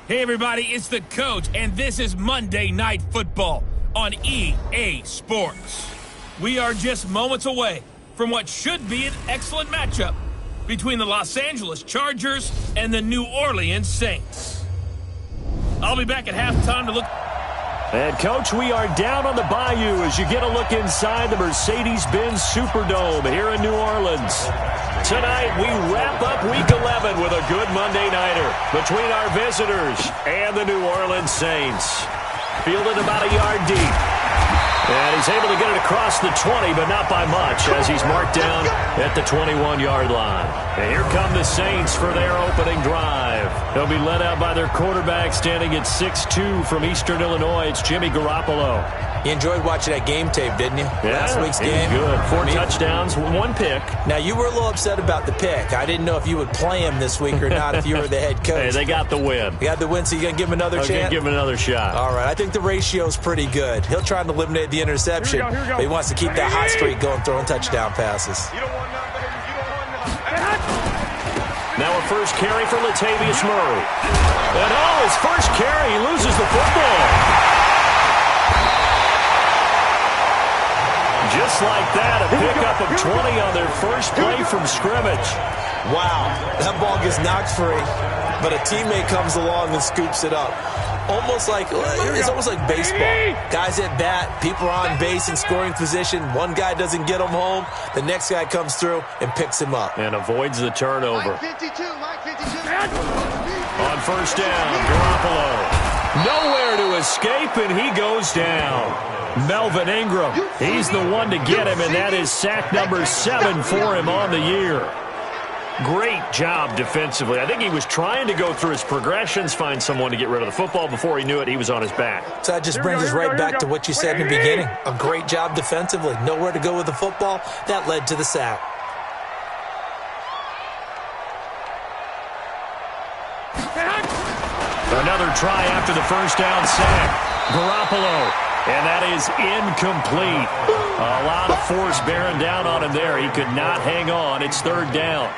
Hey everybody, it's the coach, and this is Monday Night Football on EA Sports. We are just moments away from what should be an excellent matchup between the Los Angeles Chargers and the New Orleans Saints. I'll be back at halftime to look... And, Coach, we are down on the bayou as you get a look inside the Mercedes-Benz Superdome here in New Orleans. Tonight, we wrap up Week 11 with a good Monday Nighter between our visitors and the New Orleans Saints. Fielded about a yard deep. And he's able to get it across the 20, but not by much, as he's marked down at the 21-yard line. And here come the Saints for their opening drive. They'll be led out by their quarterback, standing at 6'2" from Eastern Illinois. It's Jimmy Garoppolo. You enjoyed watching that game tape, didn't you? Yeah, last week's game. Good. Four touchdowns, one pick. Now, you were a little upset about the pick. I didn't know if you would play him this week or not if you were the head coach. Hey, they got the win. You got the win, so you're going to give him another chance? I'm going to give him another shot. All right. I think the ratio's pretty good. He'll try to eliminate the interception, but he wants to keep that hot streak going, throwing touchdown passes. Now a first carry for Latavius Murray. And his first carry, he loses the football. Just like that, a pickup of 20 on their first play from scrimmage. Wow, that ball gets knocked free, but a teammate comes along and scoops it up. It's almost like baseball. Guys at bat, people are on base in scoring position. One guy doesn't get him home. The next guy comes through and picks him up. And avoids the turnover. Mike 52. On first down, Garoppolo. Nowhere to escape, and he goes down. Melvin Ingram, he's the one to get him, and that is sack number 7 for him on the year. Great job defensively. I think he was trying to go through his progressions, find someone to get rid of the football. Before he knew it, he was on his back. So that just brings us right back to what you said in the beginning. A great job defensively. Nowhere to go with the football. That led to the sack. Another try after the first down sack. Garoppolo. And that is incomplete. A lot of force bearing down on him there. He could not hang on. It's third down.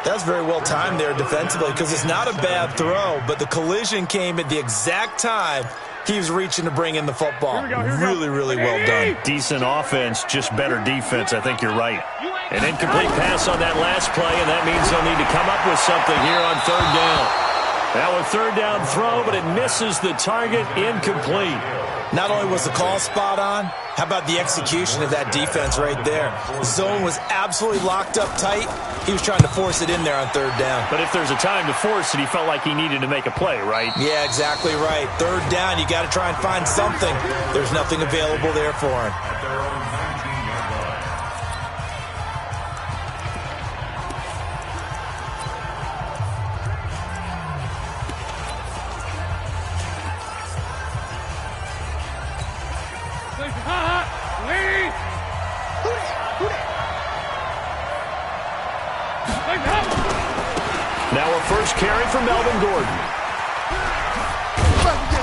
That's very well timed there defensively because it's not a bad throw, but the collision came at the exact time he was reaching to bring in the football. Really, really well done. Decent offense, just better defense. I think you're right. An incomplete pass on that last play, and that means they'll need to come up with something here on third down. Now a third down throw, but it misses the target. Incomplete. Not only was the call spot on, how about the execution of that defense right there? The zone was absolutely locked up tight. He was trying to force it in there on third down. But if there's a time to force it, he felt like he needed to make a play, right? Yeah, exactly right. Third down, you got to try and find something. There's nothing available there for him. Now a first carry for Melvin Gordon.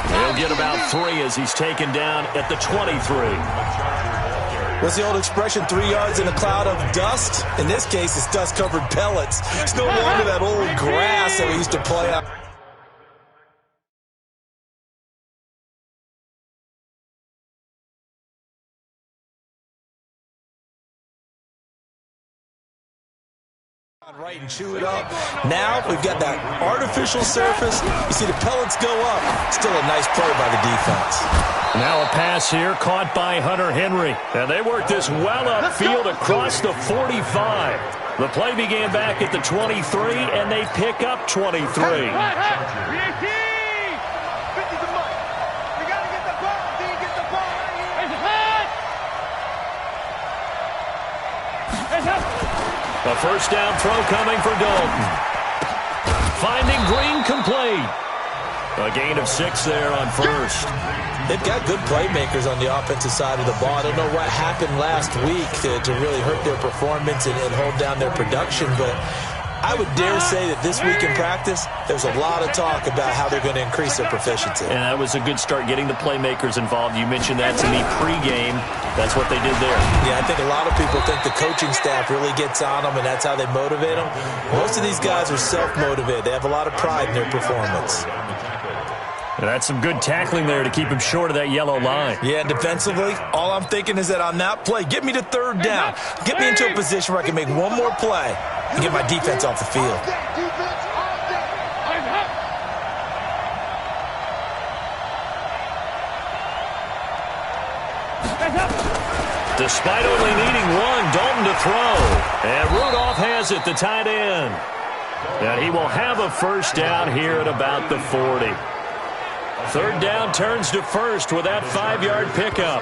He'll get about 3 as he's taken down at the 23. What's the old expression, 3 yards in a cloud of dust? In this case, it's dust-covered pellets. It's no longer that old grass that we used to play on. Right and chew it up. Now we've got that artificial surface. You see the pellets go up. Still a nice play by the defense. Now a pass here caught by Hunter Henry. And they work this well upfield across the 45. The play began back at the 23, and they pick up 23. A first down throw coming for Dalton. Finding Green complete. A gain of 6 there on first. They've got good playmakers on the offensive side of the ball. I don't know what happened last week to really hurt their performance and hold down their production, but I would dare say that this week in practice, there's a lot of talk about how they're going to increase their proficiency. And that was a good start, getting the playmakers involved. You mentioned that to me pregame. That's what they did there. Yeah, I think a lot of people think the coaching staff really gets on them, and that's how they motivate them. Most of these guys are self-motivated. They have a lot of pride in their performance. That's some good tackling there to keep him short of that yellow line. Yeah, defensively, all I'm thinking is that on that play, get me to third down. Get me into a position where I can make one more play and get my defense off the field. Despite only needing one, Dalton to throw. And Rudolph has it, the tight end. And he will have a first down here at about the 40. Third down turns to first with that 5-yard pickup.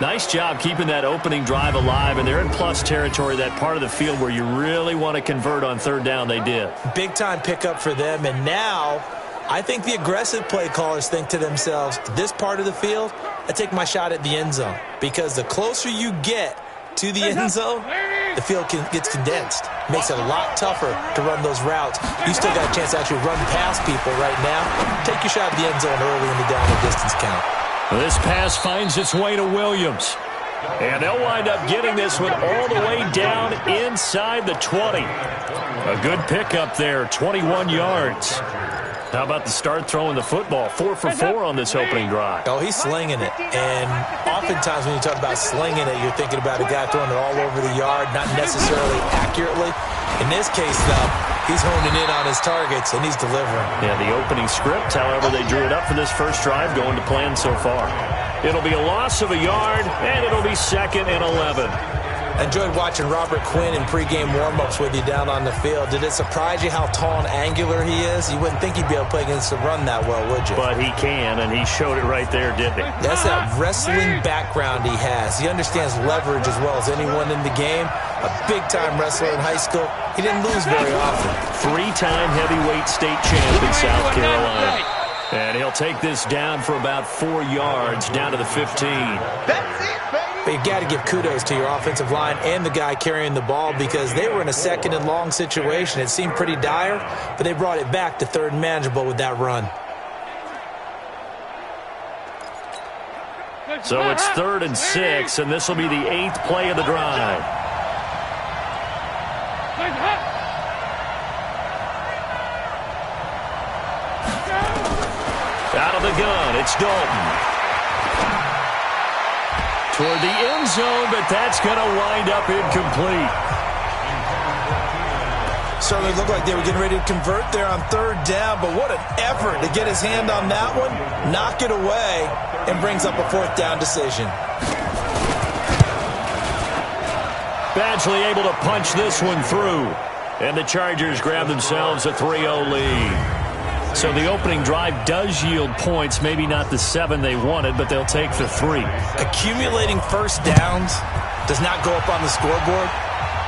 Nice job keeping that opening drive alive, and they're in plus territory, that part of the field where you really want to convert on third down. They did. Big-time pickup for them, and now I think the aggressive play callers think to themselves, this part of the field, I take my shot at the end zone, because the closer you get to the end zone, the field gets condensed. Makes it a lot tougher to run those routes. You still got a chance to actually run past people right now. Take your shot at the end zone early in the down and distance count. This pass finds its way to Williams. And they'll wind up getting this one all the way down inside the 20. A good pickup there, 21 yards. How about the start throwing the football? 4 for 4 on this opening drive. Oh, he's slinging it. And oftentimes when you talk about slinging it, you're thinking about a guy throwing it all over the yard, not necessarily accurately. In this case, though, he's honing in on his targets, and he's delivering. Yeah, the opening script, however, they drew it up for this first drive, going to plan so far. It'll be a loss of a yard, and it'll be 2nd and 11. I enjoyed watching Robert Quinn in pregame warm-ups with you down on the field. Did it surprise you how tall and angular he is? You wouldn't think he'd be able to play against the run that well, would you? But he can, and he showed it right there, didn't he? That's that wrestling background he has. He understands leverage as well as anyone in the game. A big-time wrestler in high school. He didn't lose very often. 3-time heavyweight state champ in South Carolina. And he'll take this down for about 4 yards, down to the 15. That's it, baby. But you've got to give kudos to your offensive line and the guy carrying the ball, because they were in a 2nd and long situation. It seemed pretty dire, but they brought it back to 3rd and manageable with that run. So it's 3rd and 6, and this will be the 8th play of the drive. Out of the gun, it's Dalton. Toward the end zone, but that's going to wind up incomplete. Certainly looked like they were getting ready to convert there on 3rd down, but what an effort to get his hand on that one, knock it away, and brings up a 4th down decision. Badgley able to punch this one through, and the Chargers grab themselves a 3-0 lead. So the opening drive does yield points, maybe not the 7 they wanted, but they'll take the 3. Accumulating first downs does not go up on the scoreboard,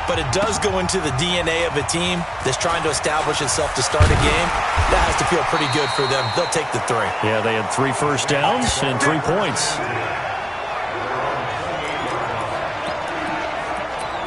but it does go into the DNA of a team that's trying to establish itself to start a game. That has to feel pretty good for them. They'll take the 3. Yeah, they had 3 first downs and 3 points.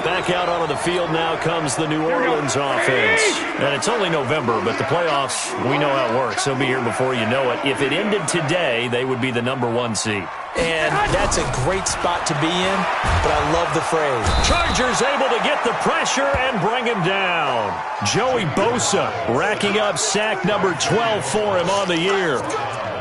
Back out onto the field now comes the New Orleans offense. And it's only November, but the playoffs, we know how it works. They'll be here before you know it. If it ended today, they would be the #1 seed. And that's a great spot to be in, but I love the phrase. Chargers able to get the pressure and bring him down. Joey Bosa racking up sack number 12 for him on the year.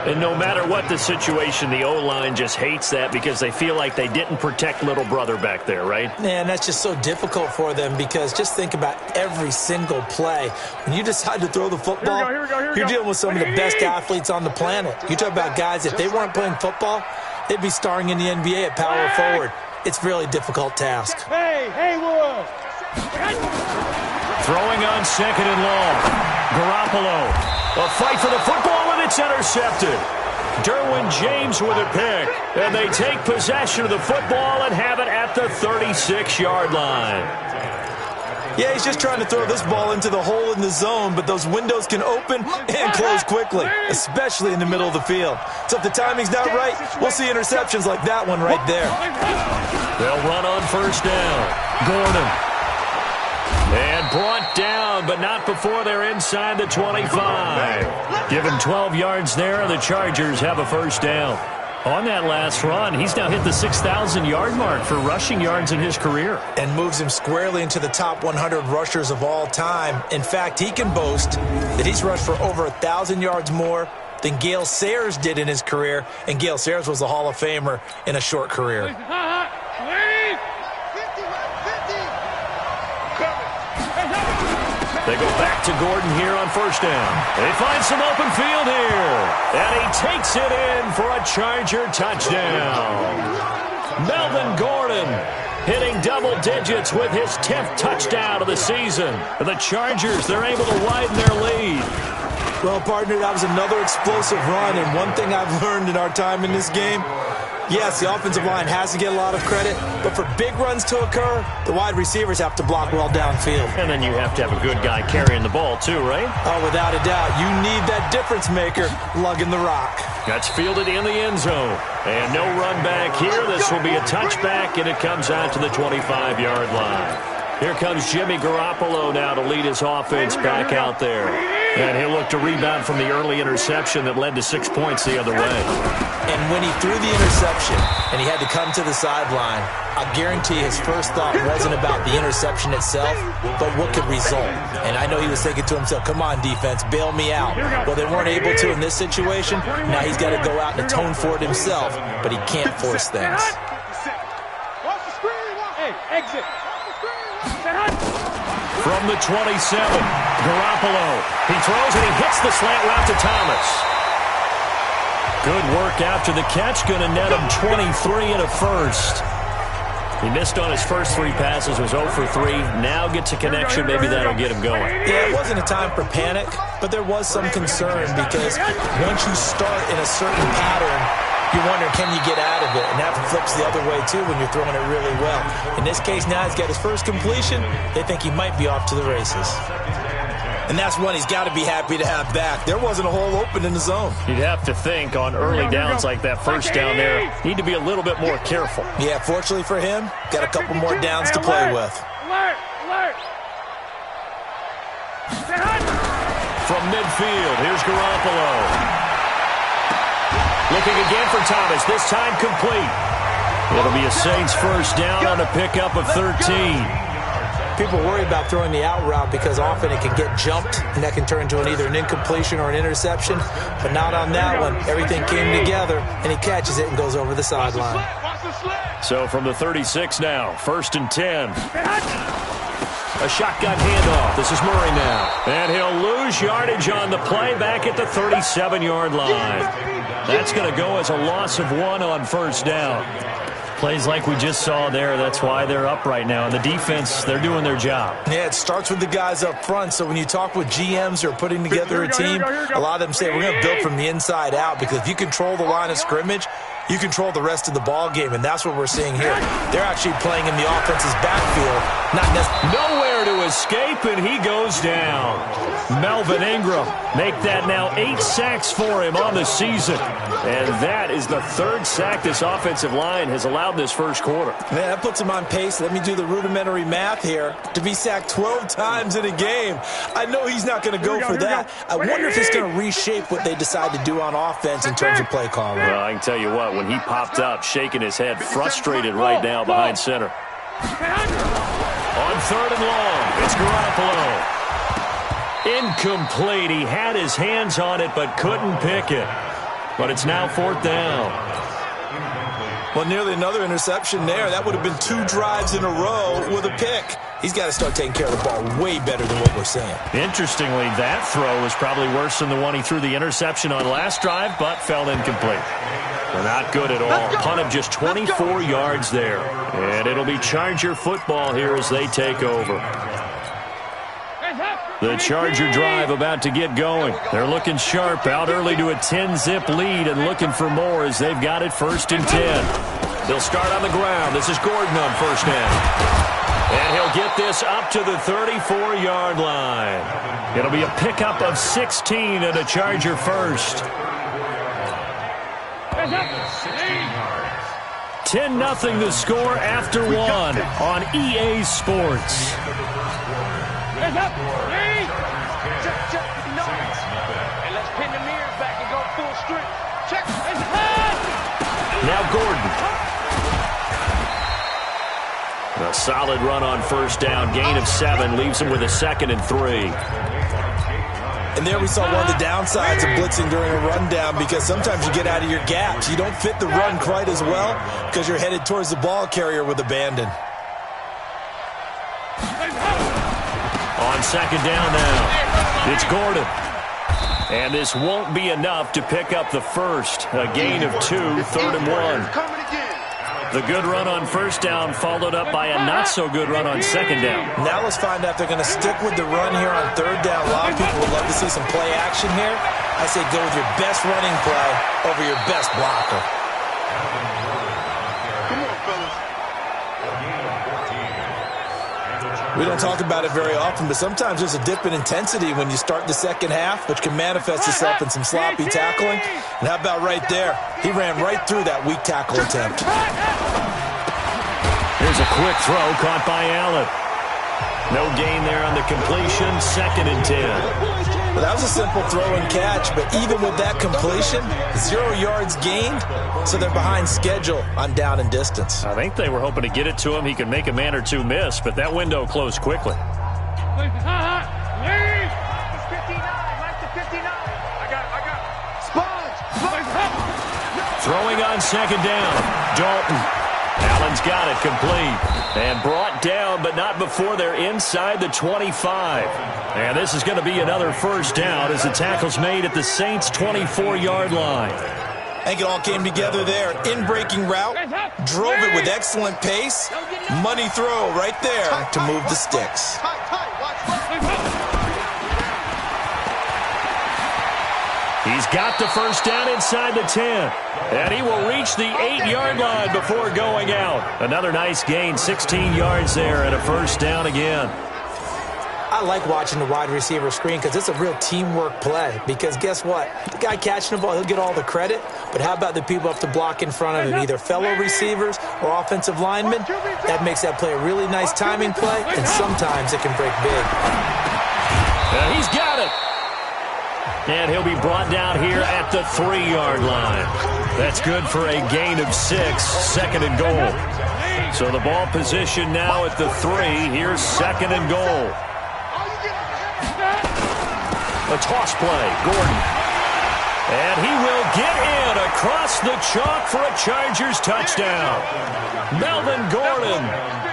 And no matter what the situation, the O-line just hates that because they feel like they didn't protect little brother back there, right? Man, that's just so difficult for them, because just think about every single play. When you decide to throw the football, you're dealing with some of the best athletes on the planet. You talk about guys, if they weren't playing football, they'd be starring in the NBA at power forward. It's a really difficult task. Hey, Wolf! Throwing on 2nd and long. Garoppolo. A fight for the football, and it's intercepted. Derwin James with a pick. And they take possession of the football and have it at the 36-yard line. Yeah, he's just trying to throw this ball into the hole in the zone, but those windows can open and close quickly, especially in the middle of the field. So if the timing's not right, we'll see interceptions like that one right there. They'll run on 1st down. Gordon. And brought down, but not before they're inside the 25. Give him 12 yards there, and the Chargers have a 1st down. On that last run, he's now hit the 6,000-yard mark for rushing yards in his career. And moves him squarely into the top 100 rushers of all time. In fact, he can boast that he's rushed for over 1,000 yards more than Gale Sayers did in his career, and Gale Sayers was a Hall of Famer in a short career. They go back to Gordon here on first down. They find some open field here. And he takes it in for a Charger touchdown. Melvin Gordon hitting double digits with his 10th touchdown of the season. The Chargers, they're able to widen their lead. Well, partner, that was another explosive run, and one thing I've learned in our time in this game, yes, the offensive line has to get a lot of credit, but for big runs to occur, the wide receivers have to block well downfield. And then you have to have a good guy carrying the ball too, right? Oh, without a doubt. You need that difference maker lugging the rock. That's fielded in the end zone. And no run back here. This will be a touchback, and it comes out to the 25-yard line. Here comes Jimmy Garoppolo now to lead his offense back out there. And he'll look to rebound from the early interception that led to 6 points the other way. And when he threw the interception and he had to come to the sideline, I guarantee his first thought wasn't about the interception itself, but what could result. And I know he was thinking to himself, come on, defense, bail me out. Well, they weren't able to in this situation. Now he's got to go out and atone for it himself, but he can't force things. Exit. From the 27, Garoppolo. He throws and he hits the slant route to Thomas. Good work after the catch. Going to net him 23 and a first. He missed on his first 3 passes, was 0 for 3. Now gets a connection. Maybe that'll get him going. Yeah, it wasn't a time for panic, but there was some concern because once you start in a certain pattern, you wonder, can you get out of it? And that flips the other way, too, when you're throwing it really well. In this case, now he's got his first completion. They think he might be off to the races. And that's one he's got to be happy to have back. There wasn't a hole open in the zone. You'd have to think on early downs like that first down there, need to be a little bit more careful. Yeah, fortunately for him, got a couple more downs to play with. From midfield, here's Garoppolo. Looking again for Thomas, this time complete. It'll be a Saints first down on a pickup of 13. People worry about throwing the out route because often it can get jumped, and that can turn into either an incompletion or an interception. But not on that one. Everything came together, and he catches it and goes over the sideline. So from the 36 now, 1st and 10. A shotgun handoff. This is Murray now. And he'll lose yardage on the play back at the 37-yard line. That's going to go as a loss of 1 on first down. Plays like we just saw there. That's why they're up right now. And the defense, they're doing their job. Yeah, it starts with the guys up front. So when you talk with GMs who are putting together a team, a lot of them say we're going to build from the inside out because if you control the line of scrimmage, you control the rest of the ball game, and that's what we're seeing here. They're actually playing in the offense's backfield. Nowhere to escape, and he goes down. Melvin Ingram make that now 8 sacks for him on the season. And that is the 3rd sack this offensive line has allowed this first quarter. Man, that puts him on pace. Let me do the rudimentary math here. To be sacked 12 times in a game. I know he's not going to go for that. I wonder if it's going to reshape what they decide to do on offense in terms of play calling. Well, I can tell you what, when he popped up, shaking his head, frustrated right now behind center. On 3rd and long, it's Garoppolo. Incomplete. He had his hands on it but couldn't pick it. But it's now 4th down. Well, nearly another interception there. That would have been 2 drives in a row with a pick. He's got to start taking care of the ball way better than what we're seeing. Interestingly, that throw was probably worse than the one he threw the interception on last drive, but fell incomplete. They're not good at all. Punt of just 24 yards there. And it'll be Charger football here as they take over. The Charger drive about to get going. They're looking sharp, out early to a 10-zip lead and looking for more as they've got it 1st and 10. They'll start on the ground. This is Gordon on first down. And he'll get this up to the 34-yard line. It'll be a pickup of 16 and a Charger first. 10-0 the score after 1 on EA Sports. Now Gordon. A solid run on first down. Gain of 7 leaves him with a 2nd and 3. And there we saw one of the downsides of blitzing during a rundown, because sometimes you get out of your gaps. You don't fit the run quite as well because you're headed towards the ball carrier with abandon. On second down now, it's Gordon. And this won't be enough to pick up the first. A gain of 2, 3rd and 1. The good run on first down followed up by a not-so-good run on second down. Now let's find out if they're going to stick with the run here on third down. A lot of people would love to see some play action here. I say go with your best running play over your best blocker. Come on, fellas. We don't talk about it very often, but sometimes there's a dip in intensity when you start the second half, which can manifest itself in some sloppy tackling. And how about right there? He ran right through that weak tackle attempt. Here's a quick throw caught by Allen. No gain there on the completion, 2nd and 10. Well, that was a simple throw and catch, but even with that completion, 0 yards gained, so they're behind schedule on down and distance. I think they were hoping to get it to him. He could make a man or two miss, but that window closed quickly. Throwing on second down, Dalton. Allen's got it complete. And brought down, but not before they're inside the 25. And this is going to be another first down as the tackle's made at the Saints' 24-yard line. I think it all came together there. In-breaking route, drove it with excellent pace. Money throw right there to move the sticks. He's got the first down inside the 10. And he will reach the 8-yard line before going out. Another nice gain, 16 yards there, and a first down again. I like watching the wide receiver screen because it's a real teamwork play. Because guess what? The guy catching the ball, he'll get all the credit. But how about the people up to block in front of him, either fellow receivers or offensive linemen? That makes that play a really nice timing play, and sometimes it can break big. And he's got it. And he'll be brought down here at the 3-yard line. That's good for a gain of 6, 2nd and goal. So the ball position now at the 3. Here's 2nd and goal. A toss play, Gordon. And he will get in across the chalk for a Chargers touchdown. Melvin Gordon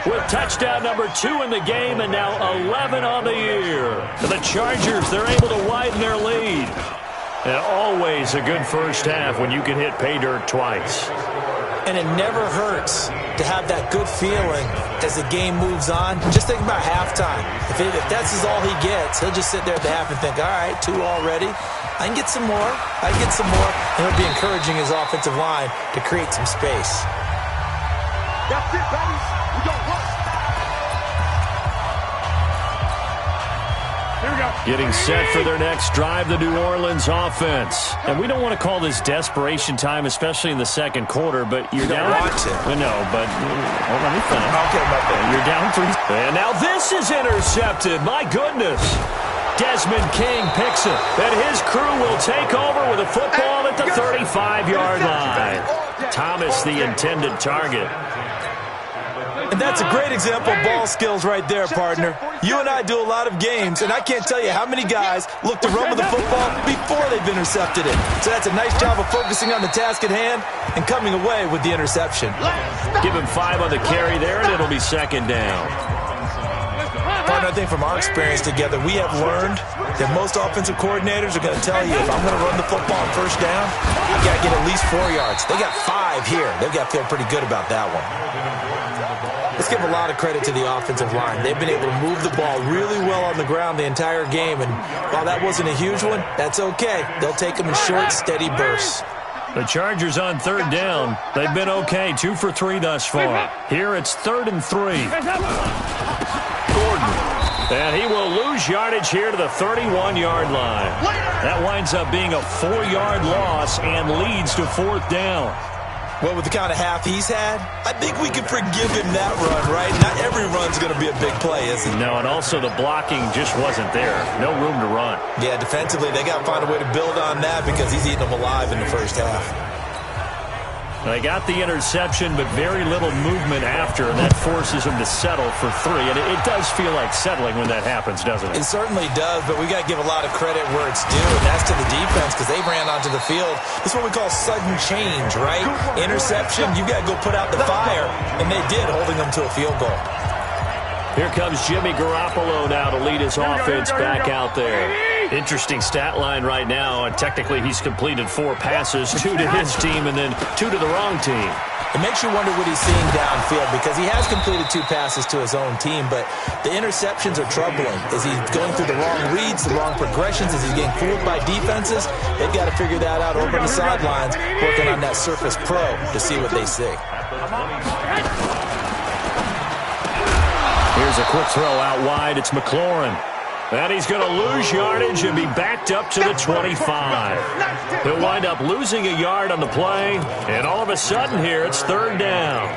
with touchdown number 2 in the game, and now 11 on the year. For the Chargers, they're able to widen their lead. And always a good first half when you can hit pay dirt twice. And it never hurts to have that good feeling as the game moves on. Just think about halftime. If that's all he gets, he'll just sit there at the half and think, all right, 2 already. I can get some more. I can get some more. And he'll be encouraging his offensive line to create some space. That's it, baby. We don't work. Here we go. Getting set for their next drive, the New Orleans offense. And we don't want to call this desperation time, especially in the second quarter, but you're down. No, but let me finish. Okay, my bad. You're down 3. And now this is intercepted. My goodness. Desmond King picks it. And his crew will take over with a football at the 35-yard line. Thomas, the intended target. And that's a great example of ball skills right there, partner. You and I do a lot of games, and I can't tell you how many guys look to run with the football before they've intercepted it. So that's a nice job of focusing on the task at hand and coming away with the interception. Give him 5 on the carry there, and it'll be 2nd down. Partner, I think from our experience together, we have learned that most offensive coordinators are going to tell you, if I'm going to run the football on first down, I've got to get at least 4 yards. They got 5 here. They've got to feel pretty good about that one. Let's give a lot of credit to the offensive line. They've been able to move the ball really well on the ground the entire game, and while that wasn't a huge one, that's okay. They'll take them in short, steady bursts. The Chargers on 3rd down. They've been okay, 2 for 3 thus far. Here it's 3rd and 3. Gordon. And he will lose yardage here to the 31-yard line. That winds up being a 4-yard loss and leads to 4th down. Well, with the kind of half he's had, I think we can forgive him that run, right? Not every run's going to be a big play, is it? No, and also the blocking just wasn't there. No room to run. Yeah, defensively, they got to find a way to build on that because he's eating them alive in the first half. They got the interception, but very little movement after, and that forces them to settle for 3. And it does feel like settling when that happens, doesn't it? It certainly does, but we got to give a lot of credit where it's due, and that's to the defense because they ran onto the field. This is what we call sudden change, right? Interception, you got to go put out the fire, and they did, holding them to a field goal. Here comes Jimmy Garoppolo now to lead his offense back out there. Interesting stat line right now, and technically he's completed 4 passes, 2 to his team and then 2 to the wrong team. It makes you wonder what he's seeing downfield because he has completed 2 passes to his own team, but the interceptions are troubling. Is he going through the wrong reads, the wrong progressions? Is he getting fooled by defenses? They've got to figure that out over on the sidelines, working on that Surface Pro to see what they see. Here's a quick throw out wide. It's McLaurin. And he's going to lose yardage and be backed up to the 25. He'll wind up losing a yard on the play, and all of a sudden here it's 3rd down.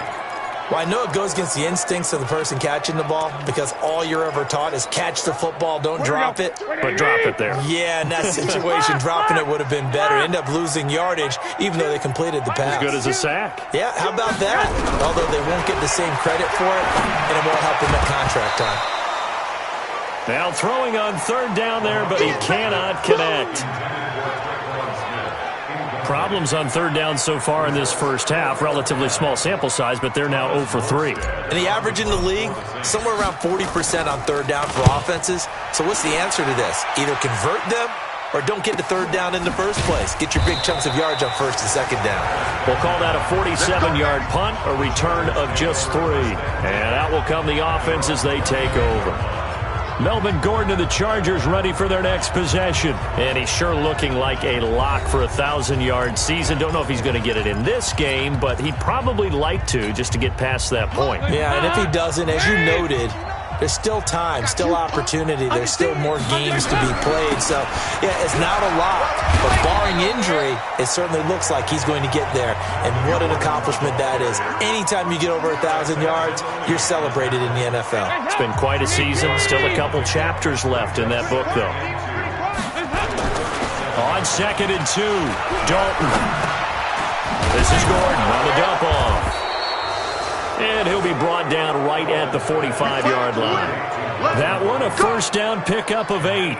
Well, I know it goes against the instincts of the person catching the ball because all you're ever taught is catch the football, don't drop it. But drop it there. Yeah, in that situation, dropping it would have been better. End up losing yardage even though they completed the pass. As good as a sack. Yeah, how about that? Although they won't get the same credit for it, and it won't help them at contract time. Now throwing on 3rd down there, but he cannot connect. Problems on 3rd down so far in this first half. Relatively small sample size, but they're now 0 for 3. And the average in the league, somewhere around 40% on 3rd down for offenses. So what's the answer to this? Either convert them or don't get to 3rd down in the first place. Get your big chunks of yards on 1st and 2nd down. We'll call that a 47-yard punt, a return of just 3. And out will come the offense as they take over. Melvin Gordon and the Chargers ready for their next possession. And he's sure looking like a lock for a 1,000-yard season. Don't know if he's going to get it in this game, but he'd probably like to just to get past that point. Yeah, and if he doesn't, as you noted, there's still time, still opportunity. There's still more games to be played. So, yeah, it's not a lot. But barring injury, it certainly looks like he's going to get there. And what an accomplishment that is. Anytime you get over 1,000 yards, you're celebrated in the NFL. It's been quite a season. Still a couple chapters left in that book, though. On 2nd and 2, Dalton. This is Gordon on the dump off. And he'll be brought down right at the 45-yard line. That one, a 1st down pickup of 8.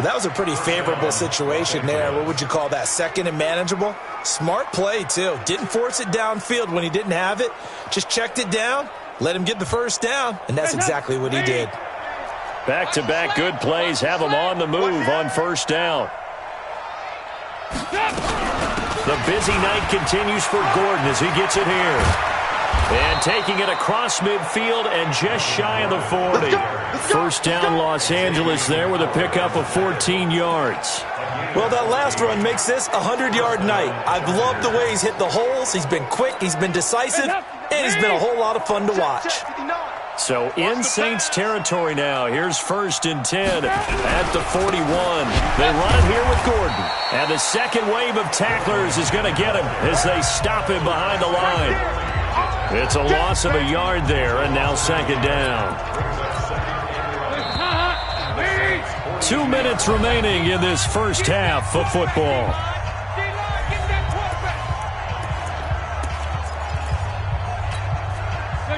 That was a pretty favorable situation there. What would you call that? 2nd and manageable? Smart play, too. Didn't force it downfield when he didn't have it. Just checked it down, let him get the 1st down, and that's exactly what he did. Back-to-back good plays have him on the move on 1st down. The busy night continues for Gordon as he gets it here. And taking it across midfield and just shy of the 40. 1st down Los Angeles there with a pickup of 14 yards. Well, that last run makes this a 100-yard night. I've loved the way he's hit the holes. He's been quick, he's been decisive, and he's been a whole lot of fun to watch. So in Saints territory now. Here's 1st and 10 at the 41. They run it here with Gordon. And the second wave of tacklers is going to get him as they stop him behind the line. It's a loss of a yard there, and now 2nd down. 2 minutes remaining in this first half of football.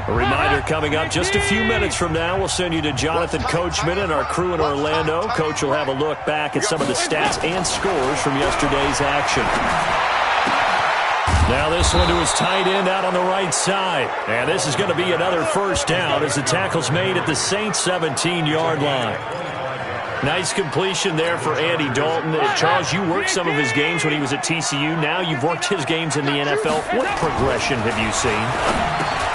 A reminder coming up just a few minutes from now. We'll send you to Jonathan Coachman and our crew in Orlando. Coach will have a look back at some of the stats and scores from yesterday's action. Now this one to his tight end out on the right side. And this is going to be another 1st down as the tackle's made at the Saints 17-yard line. Nice completion there for Andy Dalton. Charles, you worked some of his games when he was at TCU. Now you've worked his games in the NFL. What progression have you seen?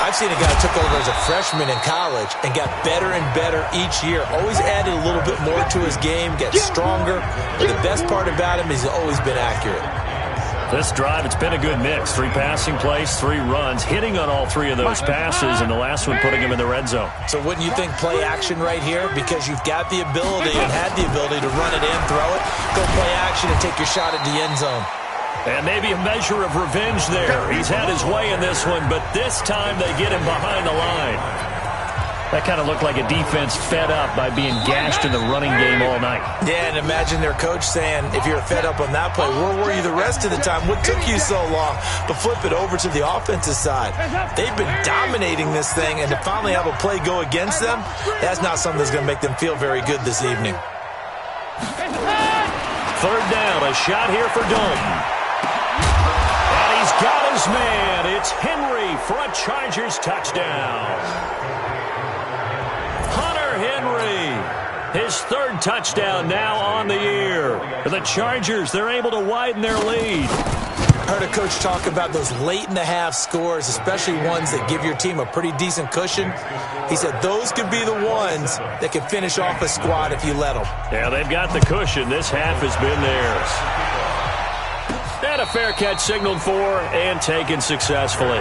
I've seen a guy who took over as a freshman in college and got better and better each year. Always added a little bit more to his game, gets stronger. But the best part about him is he's always been accurate. This drive, it's been a good mix. 3 passing plays, 3 runs, hitting on all 3 of those passes, and the last one putting him in the red zone. So wouldn't you think play action right here? Because you've got the ability and had the ability to run it in, throw it, go play action and take your shot at the end zone. And maybe a measure of revenge there. He's had his way in this one, but this time they get him behind the line. That kind of looked like a defense fed up by being gashed in the running game all night. Yeah, and imagine their coach saying, if you're fed up on that play, where were you the rest of the time? What took you so long? But flip it over to the offensive side. They've been dominating this thing, and to finally have a play go against them, that's not something that's going to make them feel very good this evening. Third down, a shot here for Dalton. And he's got his man. It's Henry for a Chargers touchdown. Henry, his third touchdown now on the year. For the Chargers, they're able to widen their lead. Heard a coach talk about those late-in-the-half scores, especially ones that give your team a pretty decent cushion. He said those could be the ones that can finish off a squad if you let them. Yeah, they've got the cushion. This half has been theirs. And a fair catch signaled for and taken successfully.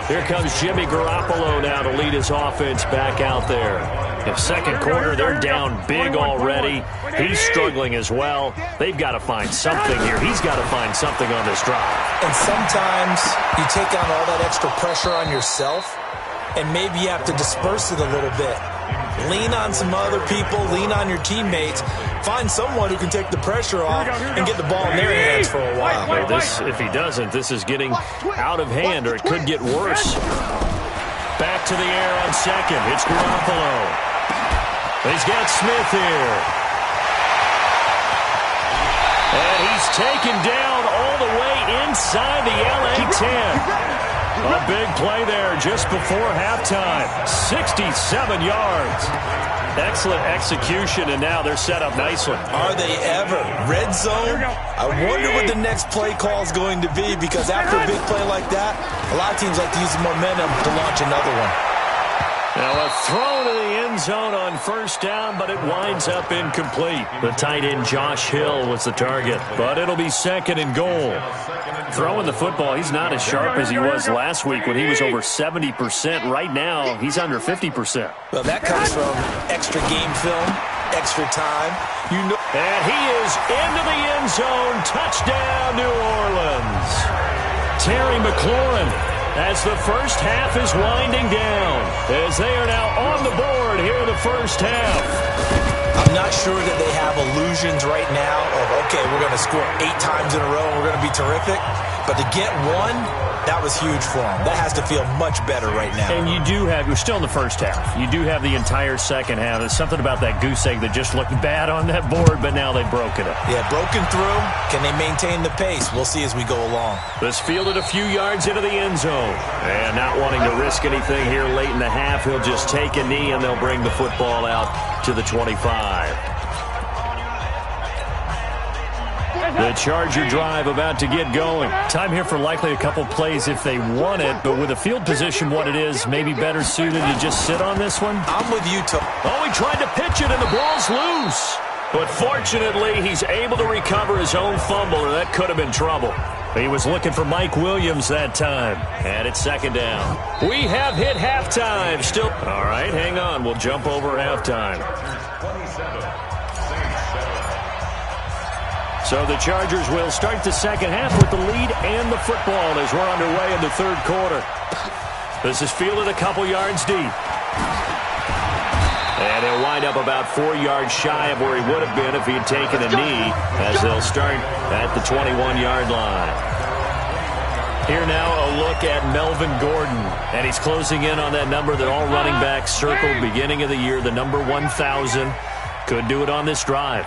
Here comes Jimmy Garoppolo now to lead his offense back out there. In second quarter, they're down big already. He's struggling as well. They've got to find something here. He's got to find something on this drive. And sometimes you take on all that extra pressure on yourself, and maybe you have to disperse it a little bit. Lean on some other people. Lean on your teammates. Find someone who can take the pressure off and get the ball in their hands for a while. Well, if he doesn't, this is getting out of hand, or it could get worse. Back to the air on second. It's Garoppolo. He's got Smith here. And he's taken down all the way inside the LA 10. A big play there just before halftime. 67 yards. Excellent execution, and now they're set up nicely. Are they ever? Red zone? I wonder what the next play call is going to be, because after a big play like that, a lot of teams like to use the momentum to launch another one. Now a throw to the end zone on first down, but it winds up incomplete. The tight end Josh Hill was the target, but it'll be second and goal. Throwing the football, he's not as sharp as he was last week when he was over 70%. Right now, he's under 50%. Well, that comes from extra game film, extra time. And he is into the end zone. Touchdown, New Orleans. Terry McLaurin, as the first half is winding down, as they are now on the board here in the first half. I'm not sure that they have illusions right now of, okay, we're going to score 8 times in a row and we're going to be terrific. But to get one, that was huge for them. That has to feel much better right now. And you're still in the first half. You do have the entire second half. There's something about that goose egg that just looked bad on that board, but now they've broken it. Yeah, broken through. Can they maintain the pace? We'll see as we go along. This fielded a few yards into the end zone. And not wanting to risk anything here late in the half, he'll just take a knee and they'll bring the football out to the 25. The Charger drive about to get going. Time here for likely a couple plays if they want it, but with a field position what it is, maybe better suited to just sit on this one. I'm with you, Tom. Oh, he tried to pitch it and the ball's loose. But fortunately, he's able to recover his own fumble, or that could have been trouble. He was looking for Mike Williams that time. And it's second down. We have hit halftime. Still. All right, hang on. We'll jump over halftime. So the Chargers will start the second half with the lead and the football as we're underway in the third quarter. This is fielded a couple yards deep. And he'll wind up about 4 yards shy of where he would have been if he had taken a knee, as they'll start at the 21-yard line. Here now a look at Melvin Gordon, and he's closing in on that number that all running backs circled beginning of the year, the number 1,000. Could do it on this drive.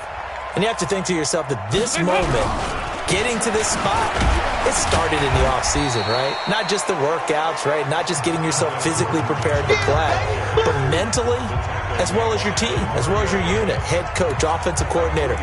And you have to think to yourself that this moment, getting to this spot, it started in the offseason, right? Not just the workouts, right? Not just getting yourself physically prepared to play, but mentally, as well as your team, as well as your unit, head coach, offensive coordinator.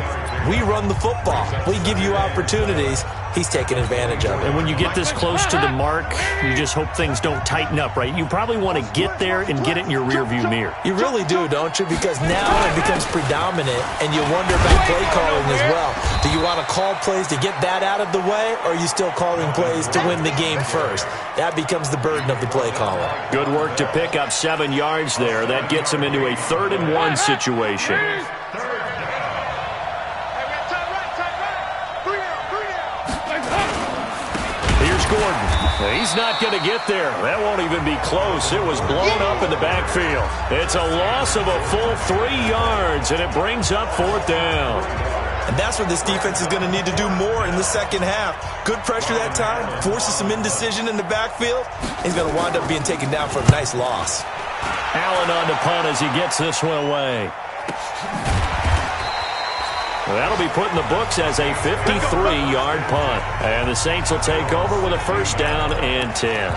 We run the football. We give you opportunities. He's taking advantage of it. And when you get this close to the mark, you just hope things don't tighten up, right? You probably want to get there and get it in your rearview mirror. You really do, don't you? Because now it becomes predominant, and you wonder about play calling as well. Do you want to call plays to get that out of the way, or are you still calling plays to win the game first? That becomes the burden of the play caller. Good work to pick up 7 yards there. That gets him into a 3rd-and-1 situation. Gordon. He's not going to get there. That won't even be close. It was blown up in the backfield. It's a loss of a full 3 yards, and it brings up 4th down. And that's what this defense is going to need to do more in the second half. Good pressure that time, forces some indecision in the backfield. He's going to wind up being taken down for a nice loss. Allen on the punt as he gets this one away. That'll be put in the books as a 53-yard punt. And the Saints will take over with a 1st down and 10.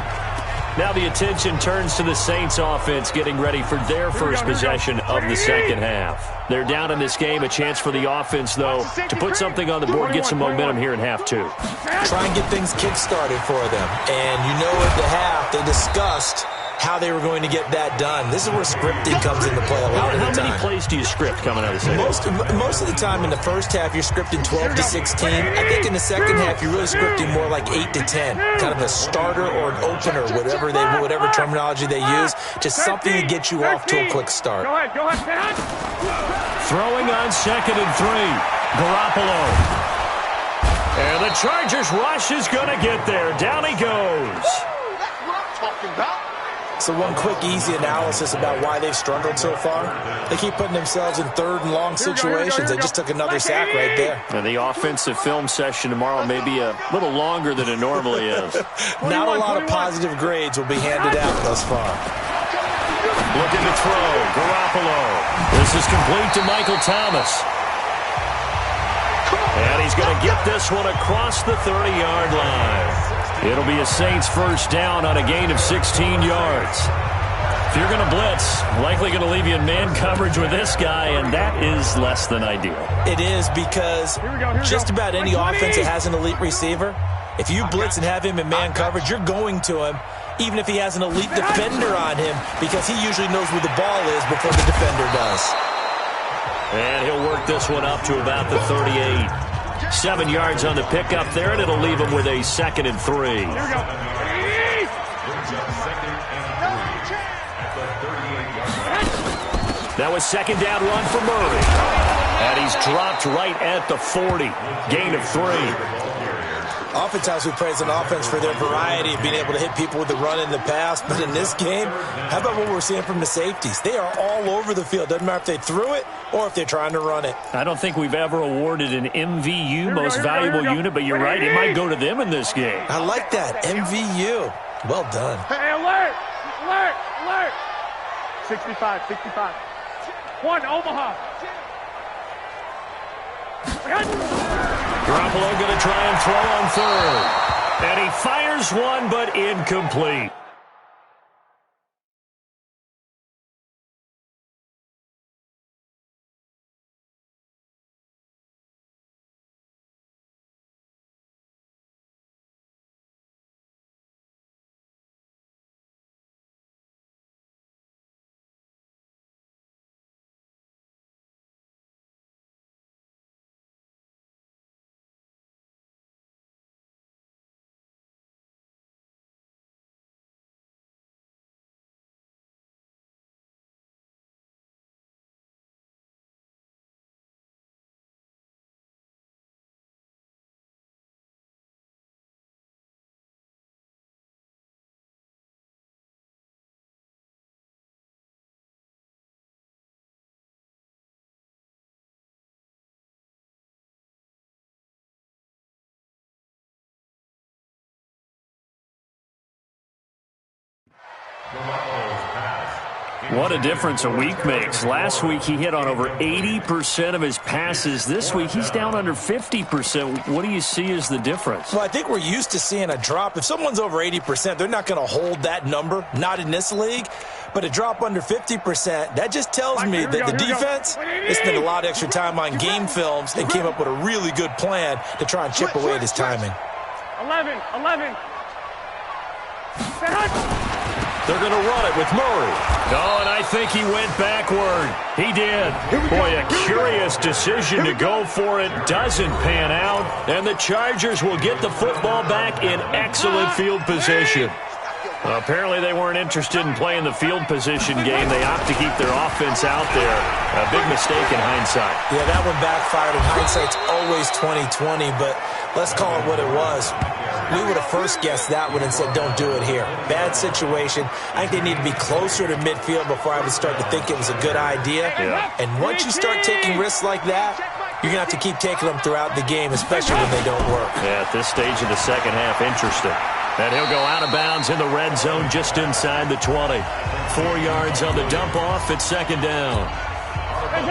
Now the attention turns to the Saints offense getting ready for their first possession of the second half. They're down in this game. A chance for the offense, though, to put something on the board, get some momentum here in half 2. Try and get things kick-started for them. And you know at the half they discussed how they were going to get that done. This is where scripting comes into play a lot of the time. How many plays do you script coming out of the second? Most of the time in the first half, you're scripting 12 to 16. I think in the second half, you're really scripting more like 8 to 10. Kind of a starter or an opener, whatever terminology they use. Just something to get you off to a quick start. Go ahead. Throwing on 2nd and 3. Garoppolo. And the Chargers rush is going to get there. Down he goes. That's what I'm talking about. So one quick, easy analysis about why they've struggled so far. They keep putting themselves in 3rd and long situations. They just took another sack right there. And the offensive film session tomorrow may be a little longer than it normally is. Not a lot of positive grades will be handed out thus far. Looking to throw. Garoppolo. This is complete to Michael Thomas. And he's going to get this one across the 30-yard line. It'll be a Saints 1st down on a gain of 16 yards. If you're going to blitz, likely going to leave you in man coverage with this guy, and that is less than ideal. It is because just about any offense that has an elite receiver, if you blitz and have him in man coverage, you're going to him, even if he has an elite defender on him, because he usually knows where the ball is before the defender does. And he'll work this one up to about the 38. 7 yards on the pickup there, and it'll leave him with a 2nd and 3. Here we go. That was 2nd down run for Murray. And he's dropped right at the 40. Gain of 3. Oftentimes we praise an offense for their variety of being able to hit people with the run in the pass. But in this game, how about what we're seeing from the safeties? They are all over the field. Doesn't matter if they threw it or if they're trying to run it. I don't think we've ever awarded an MVU, most valuable unit, but you're right. It might go to them in this game. I like that. MVU. Well done. Hey, alert! 65. 1, Omaha. Garoppolo going to try and throw on 3rd. And he fires one, but incomplete. What a difference a week makes. Last week, he hit on over 80% of his passes. This week, he's down under 50%. What do you see as the difference? Well, I think we're used to seeing a drop. If someone's over 80%, they're not going to hold that number, not in this league. But a drop under 50%, that just tells me that the defense has spent a lot of extra time on game films and came up with a really good plan to try and chip away at his timing. 11. They're going to run it with Murray. Oh, and I think he went backward. He did. Boy, a curious decision to go for it. Doesn't pan out. And the Chargers will get the football back in excellent field position. Apparently they weren't interested in playing the field position game. They opt to keep their offense out there. A big mistake in hindsight. Yeah, that one backfired. In hindsight's always 20/20, but let's call it what it was. We would have first guessed that one and said, don't do it here. Bad situation. I think they need to be closer to midfield before I would start to think it was a good idea. Yeah. And once you start taking risks like that, you're going to have to keep taking them throughout the game, especially when they don't work. Yeah, at this stage of the second half, interesting. And he'll go out of bounds in the red zone just inside the 20. 4 yards on the dump off at second down. I'm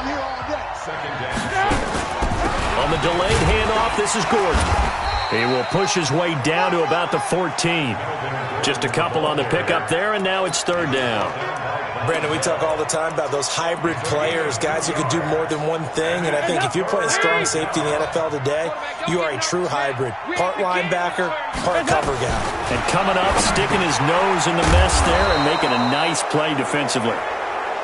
here all day. On the delayed handoff, this is Gordon. He will push his way down to about the 14. Just a couple on the pickup there, and now it's third down. Brandon, we talk all the time about those hybrid players, guys who can do more than one thing, and I think if you're playing strong safety in the NFL today, you are a true hybrid. Part linebacker, part cover guy. And coming up, sticking his nose in the mess there and making a nice play defensively.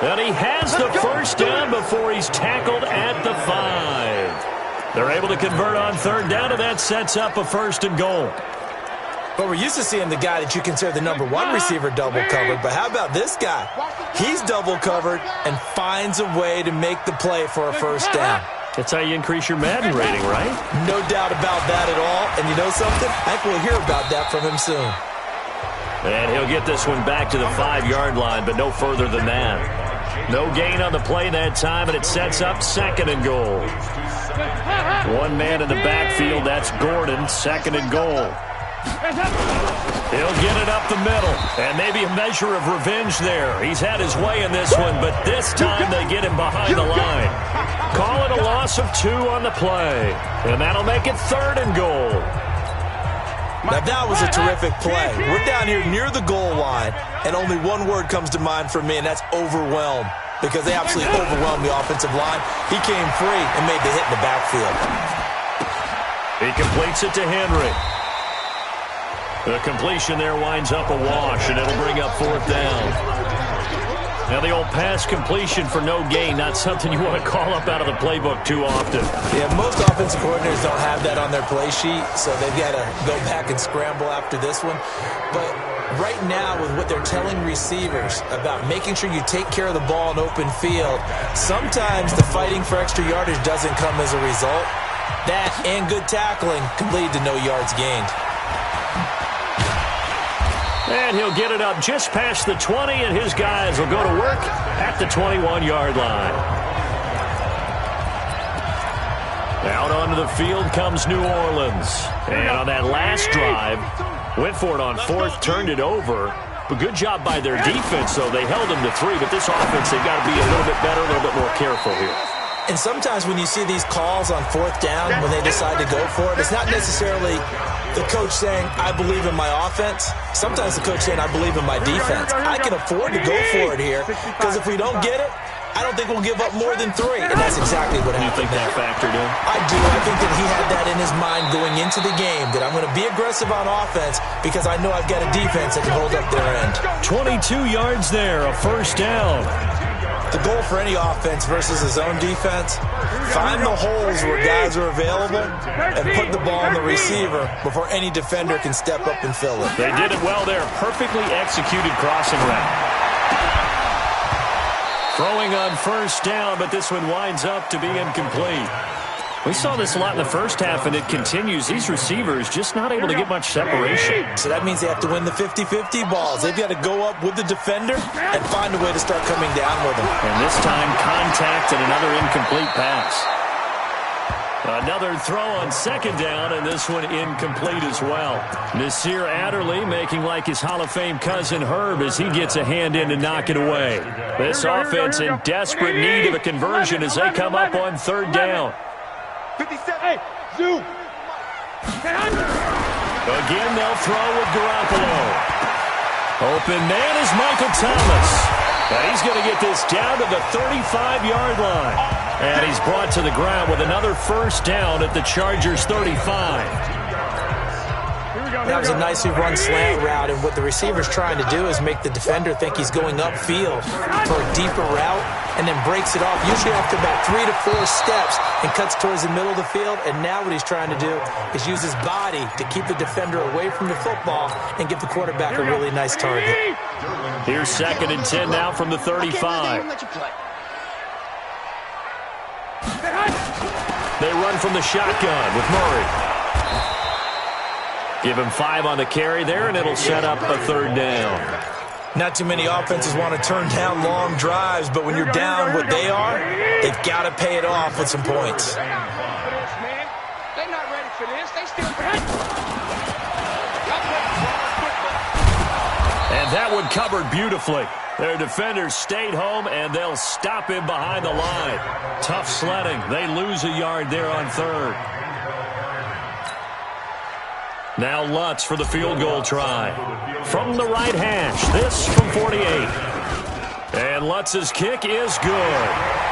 And he has the first down before he's tackled at the 5. They're able to convert on third down, and that sets up a first and goal. But we're used to seeing the guy that you consider the number one receiver double covered. But how about this guy? He's double covered and finds a way to make the play for a first down. That's how you increase your Madden rating, right? No doubt about that at all. And you know something? I think we'll hear about that from him soon. And he'll get this one back to the 5-yard line, but no further than that. No gain on the play that time, and it sets up second and goal. One man in the backfield, that's Gordon, second and goal. He'll get it up the middle, and maybe a measure of revenge there. He's had his way in this one, but this time they get him behind the line. Call it a loss of 2 on the play, and that'll make it third and goal. Now that was a terrific play. We're down here near the goal line, and only one word comes to mind for me, and that's overwhelm, because they absolutely overwhelmed the offensive line. He came free and made the hit in the backfield. He completes it to Henry. The completion there winds up a wash, and it'll bring up fourth down. Now the old pass completion for no gain, not something you want to call up out of the playbook too often. Yeah, most offensive coordinators don't have that on their play sheet, so they've got to go back and scramble after this one. But right now, with what they're telling receivers about making sure you take care of the ball in open field, sometimes the fighting for extra yardage doesn't come as a result. That and good tackling can lead to no yards gained. And he'll get it up just past the 20, and his guys will go to work at the 21-yard line. Out onto the field comes New Orleans. And on that last drive, went for it on fourth, turned it over. But good job by their defense, though. They held them to 3, but this offense, they've got to be a little bit better, a little bit more careful here. And sometimes when you see these calls on fourth down, when they decide to go for it, it's not necessarily the coach saying, I believe in my offense. Sometimes the coach saying, I believe in my defense. I can afford to go for it here, because if we don't get it, I don't think we'll give up more than 3. And that's exactly what happened. You think that factored in? I do. I think that he had that in his mind going into the game, that I'm going to be aggressive on offense because I know I've got a defense that can hold up their end. 22 yards there, a first down. The goal for any offense versus his own defense, find the holes where guys are available and put the ball on the receiver before any defender can step up and fill it. They did it well there. Perfectly executed crossing route. Throwing on first down, but this one winds up to be incomplete. We saw this a lot in the first half, and it continues. These receivers just not able to get much separation. So that means they have to win the 50-50 balls. They've got to go up with the defender and find a way to start coming down with them. And this time, contact and another incomplete pass. Another throw on second down, and this one incomplete as well. Nasir Adderley making like his Hall of Fame cousin Herb as he gets a hand in to knock it away. This offense in desperate need of a conversion as they come up on third down. 57. Hey, zoom. Again, they'll throw with Garoppolo. Open man is Michael Thomas. And he's going to get this down to the 35-yard line. And he's brought to the ground with another first down at the Chargers' 35. That was a nicely run slant route, and what the receiver's trying to do is make the defender think he's going upfield for a deeper route, and then breaks it off, usually after about 3 to 4 steps, and cuts towards the middle of the field. And now what he's trying to do is use his body to keep the defender away from the football and give the quarterback a really nice target. Here's 2nd and 10 now from the 35. They run from the shotgun with Murray. Give him 5 on the carry there, and it'll set up a 3rd down. Not too many offenses want to turn down long drives, but when you're down what they are, they've got to pay it off with some points. They're not ready for this. They still And that one covered beautifully. Their defenders stayed home, and they'll stop him behind the line. Tough sledding. They lose a yard there on 3rd. Now Lutz for the field goal try. From the right hash, this from 48. And Lutz's kick is good.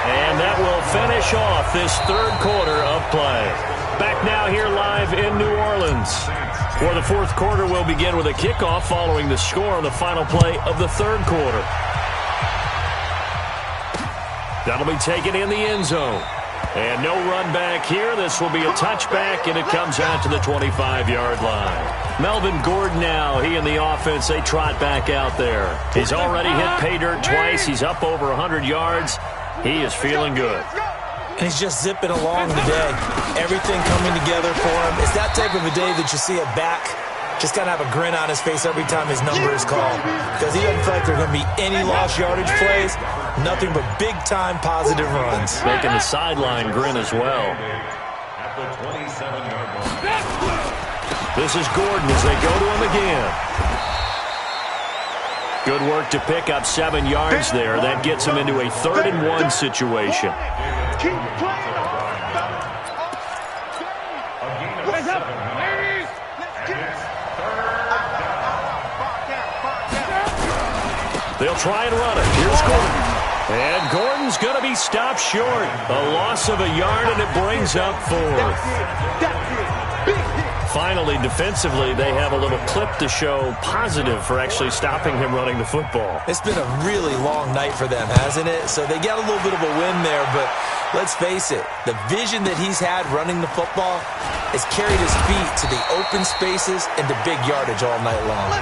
And that will finish off this 3rd quarter of play. Back now here live in New Orleans, where the 4th quarter will begin with a kickoff following the score on the final play of the 3rd quarter. That'll be taken in the end zone. And no run back here. This will be a touchback, and it comes out to the 25-yard line. Melvin Gordon now, he and the offense, they trot back out there. He's already hit pay dirt twice. He's up over 100 yards. He is feeling good. And he's just zipping along today. Everything coming together for him. It's that type of a day that you see a back just kind of have a grin on his face every time his number is called, because he doesn't feel like there are going to be any lost yardage plays, nothing but big-time positive runs. Making the sideline grin as well. This is Gordon as they go to him again. Good work to pick up 7 yards there. That gets him into a 3rd and 1 situation. keep playing. They'll try and run it. Here's Gordon. And Gordon's going to be stopped short. A loss of a yard, and it brings up 4th. Finally, defensively, they have a little clip to show positive for actually stopping him running the football. It's been a really long night for them, hasn't it? So they got a little bit of a win there, but let's face it, the vision that he's had running the football has carried his feet to the open spaces and to big yardage all night long.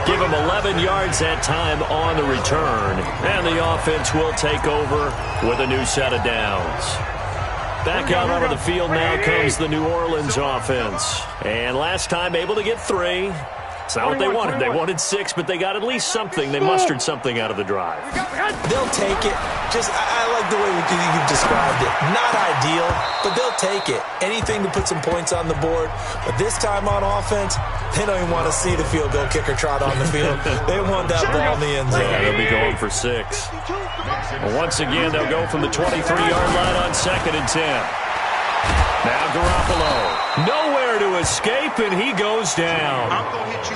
Give him 11 yards that time on the return, and the offense will take over with a new set of downs. Back out onto the field now comes the New Orleans offense. And last time able to get 3. It's not what they wanted. They wanted 6, but they got at least something. They mustered something out of the drive. They'll take it. I like the way you've described it. Not ideal, but they'll take it. Anything to put some points on the board. But this time on offense, they don't even want to see the field goal kicker trot on the field. They want that ball in the end zone. Yeah, they'll be going for 6. Well, once again, they'll go from the 23-yard line on 2nd and 10. Now Garoppolo, nowhere to escape, and he goes down.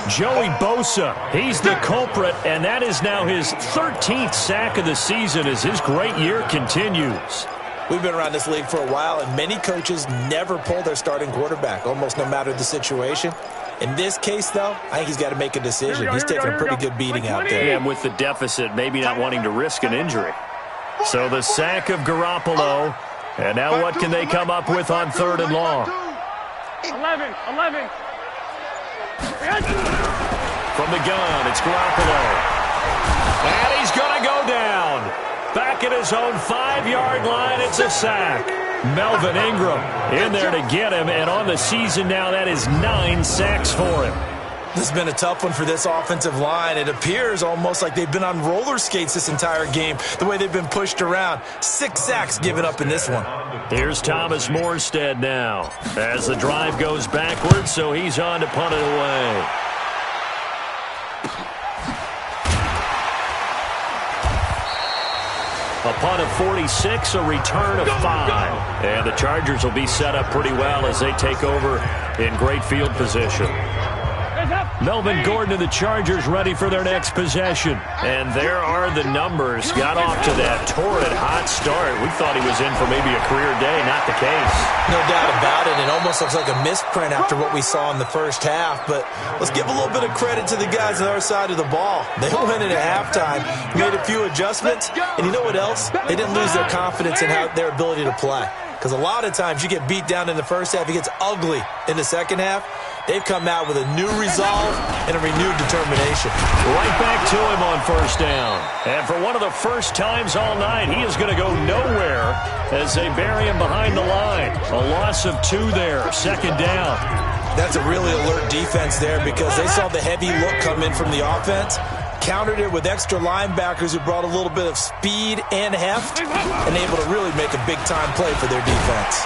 Joey Bosa, he's the culprit, and that is now his 13th sack of the season as his great year continues. We've been around this league for a while, and many coaches never pull their starting quarterback, almost no matter the situation. In this case, though, I think he's got to make a decision. He's taking a pretty good beating out there. Yeah, and with the deficit, maybe not wanting to risk an injury. So the sack of Garoppolo. And now what can they come up with on 3rd and long? 11. From the gun, it's Garoppolo. And he's going to go down. Back at his own 5-yard line, it's a sack. Melvin Ingram in there to get him. And on the season now, that is 9 sacks for him. This has been a tough one for this offensive line. It appears almost like they've been on roller skates this entire game, the way they've been pushed around. 6 sacks given up in this one. Here's Thomas Morstead now as the drive goes backwards, so he's on to punt it away. A punt of 46, a return of 5. And the Chargers will be set up pretty well as they take over in great field position. Melvin Gordon and the Chargers ready for their next possession. And there are the numbers. Got off to that torrid hot start. We thought he was in for maybe a career day. Not the case. No doubt about it. It almost looks like a misprint after what we saw in the first half. But let's give a little bit of credit to the guys on our side of the ball. They went in at halftime, made a few adjustments, and you know what else? They didn't lose their confidence in their ability to play. Because a lot of times you get beat down in the first half, it gets ugly in the second half. They've come out with a new resolve and a renewed determination. Right back to him on first down. And for one of the first times all night, he is going to go nowhere as they bury him behind the line. A loss of 2 there, second down. That's a really alert defense there because they saw the heavy look come in from the offense, countered it with extra linebackers who brought a little bit of speed and heft, and able to really make a big-time play for their defense.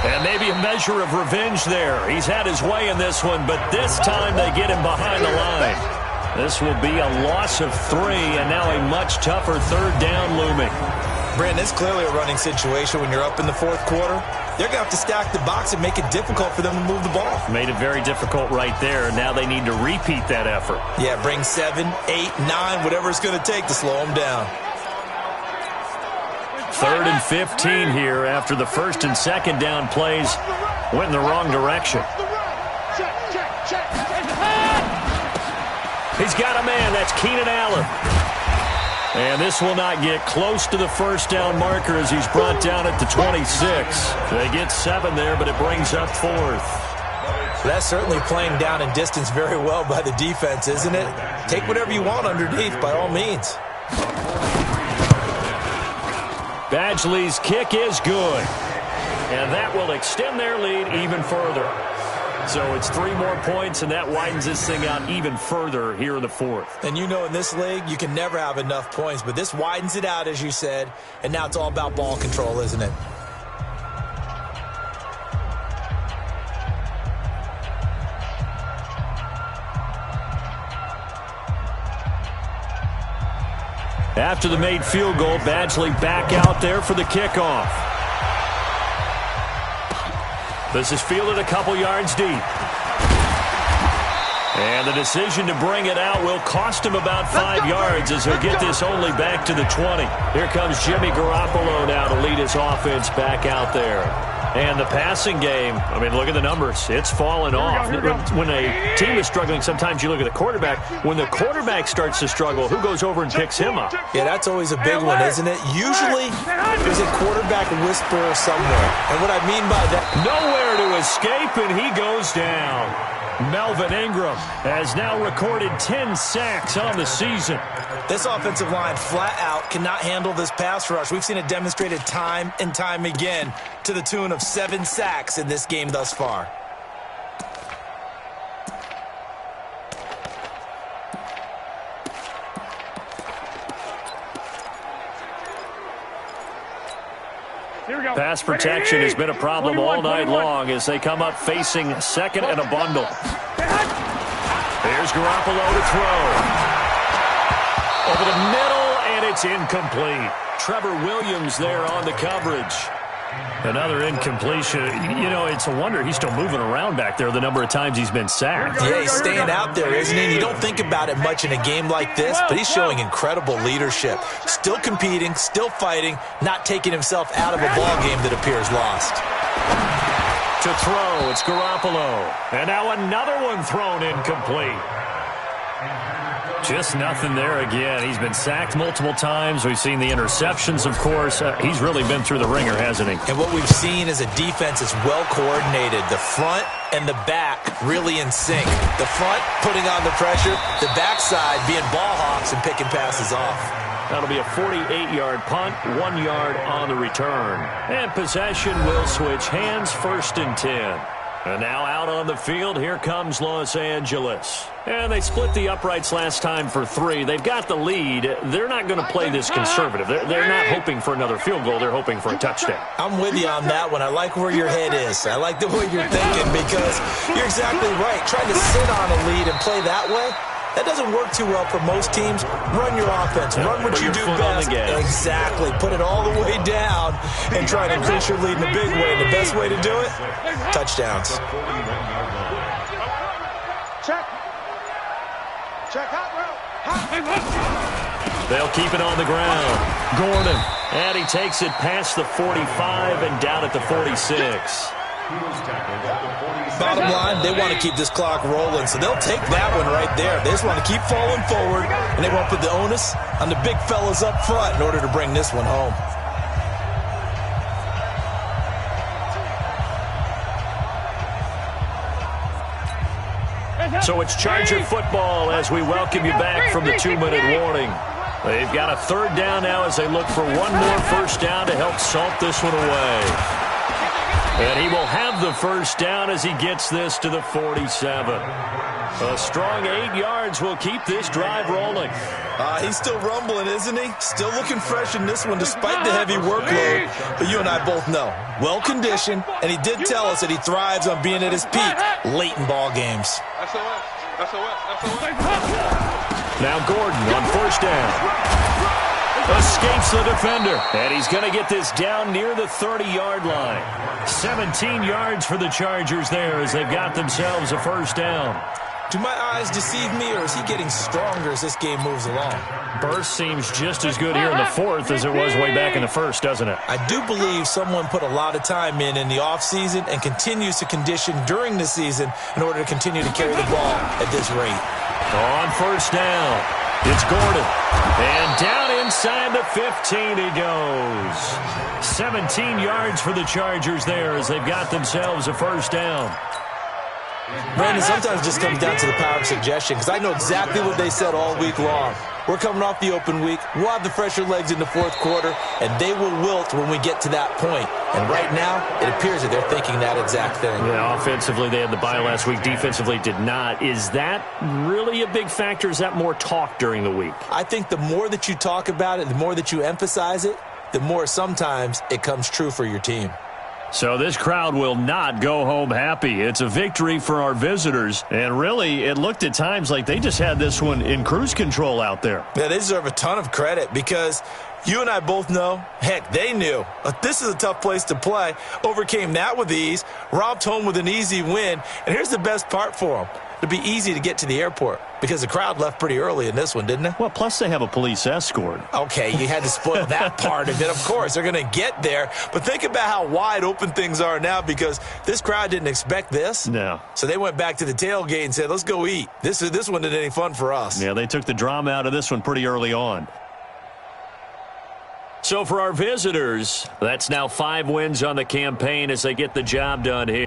And maybe a measure of revenge there. He's had his way in this one, but this time they get him behind the line. This will be a loss of 3, and now a much tougher third down looming. Brandon, it's clearly a running situation when you're up in the fourth quarter. They're going to have to stack the box and make it difficult for them to move the ball. Made it very difficult right there. Now they need to repeat that effort. Yeah, bring 7, 8, 9, whatever it's going to take to slow them down. 3rd and 15 here after the first and second down plays went in the wrong direction. He's got a man. That's Keenan Allen. And this will not get close to the first down marker as he's brought down at the 26. They get 7 there, but it brings up 4th. That's certainly playing down and distance very well by the defense, isn't it? Take whatever you want underneath, by all means. Badgley's kick is good. And that will extend their lead even further. So it's 3 more points, and that widens this thing out even further here in the 4th. And you know in this league, you can never have enough points, but this widens it out, as you said, and now it's all about ball control, isn't it? After the made field goal, Badgley back out there for the kickoff. This is fielded a couple yards deep. And the decision to bring it out will cost him about 5 yards as he'll get this only back to the 20. Here comes Jimmy Garoppolo now to lead his offense back out there. And the passing game, I mean, look at the numbers. It's fallen off. When a team is struggling, sometimes you look at the quarterback. When the quarterback starts to struggle, who goes over and picks him up? Yeah, that's always a big one, isn't it? Usually, there's a quarterback whisperer somewhere. And what I mean by that... Nowhere to escape, and he goes down. Melvin Ingram has now recorded 10 sacks on the season. This offensive line flat out cannot handle this pass rush. We've seen it demonstrated time and time again to the tune of 7 sacks in this game thus far. Pass protection has been a problem all night long as they come up facing second and a bundle. Here's Garoppolo to throw. Over the middle, and it's incomplete. Trevor Williams there on the coverage. Another incompletion. You know, it's a wonder he's still moving around back there the number of times he's been sacked. Yeah, he's staying out there, isn't he? You don't think about it much in a game like this, but he's showing incredible leadership. Still competing, still fighting, not taking himself out of a ball game that appears lost. To throw, it's Garoppolo. And now another one thrown incomplete. Just nothing there again. He's been sacked multiple times. We've seen the interceptions, of course. He's really been through the ringer, hasn't he? And what we've seen is a defense that's well coordinated. The front and the back really in sync. The front putting on the pressure, the backside being ball hawks and picking passes off. That'll be a 48-yard punt, 1 yard on the return. And possession will switch hands, 1st and 10. And now out on the field, here comes Los Angeles. And they split the uprights last time for 3. They've got the lead. They're not going to play this conservative. They're not hoping for another field goal. They're hoping for a touchdown. I'm with you on that one. I like where your head is. I like the way you're thinking because you're exactly right. Trying to sit on a lead and play that way, that doesn't work too well for most teams. Run your offense. Run what you do best. Exactly. Put it all the way down and try to increase your lead in a big way. And the best way to do it? Touchdowns. Check. Check out, bro. They'll keep it on the ground. Gordon. And he takes it past the 45 and down at the 46. Bottom line, they want to keep this clock rolling, so they'll take that one right there. They just want to keep falling forward, and they want to put the onus on the big fellas up front in order to bring this one home. So it's Charger football as we welcome you back from the 2-minute warning. They've got a third down now as they look for one more first down to help salt this one away. And he will have the first down as he gets this to the 47. A strong 8 yards will keep this drive rolling. He's still rumbling, isn't he? Still looking fresh in this one despite the heavy workload. But you and I both know, well-conditioned, and he did tell us that he thrives on being at his peak late in ball games. Now Gordon on first down. Escapes the defender. And he's going to get this down near the 30-yard line. 17 yards for the Chargers there as they've got themselves a first down. Do my eyes deceive me, or is he getting stronger as this game moves along? Burst seems just as good here in the fourth as it was way back in the first, doesn't it? I do believe someone put a lot of time in the offseason and continues to condition during the season in order to continue to carry the ball at this rate. On first down, it's Gordon. And down inside the 15 he goes. 17 yards for the Chargers there as they've got themselves a first down. Brandon, sometimes it just comes down to the power of suggestion, because I know exactly what they said all week long. We're coming off the open week. We'll have the fresher legs in the fourth quarter, and they will wilt when we get to that point. And right now, it appears that they're thinking that exact thing. Yeah, offensively, they had the bye last week. Defensively, did not. Is that really a big factor? Is that more talk during the week? I think the more that you talk about it, the more that you emphasize it, the more sometimes it comes true for your team. So this crowd will not go home happy. It's a victory for our visitors. And really, it looked at times like they just had this one in cruise control out there. Yeah, they deserve a ton of credit because you and I both know, heck, they knew. This is a tough place to play. Overcame that with ease, romped home with an easy win. And here's the best part for them. It'd be easy to get to the airport because the crowd left pretty early in this one, didn't it? Well, plus they have a police escort. Okay, you had to spoil that part of it. Of course, they're going to get there. But think about how wide open things are now because this crowd didn't expect this. No. So they went back to the tailgate and said, let's go eat. This one isn't any fun for us. Yeah, they took the drama out of this one pretty early on. So for our visitors, that's now 5 wins on the campaign as they get the job done here.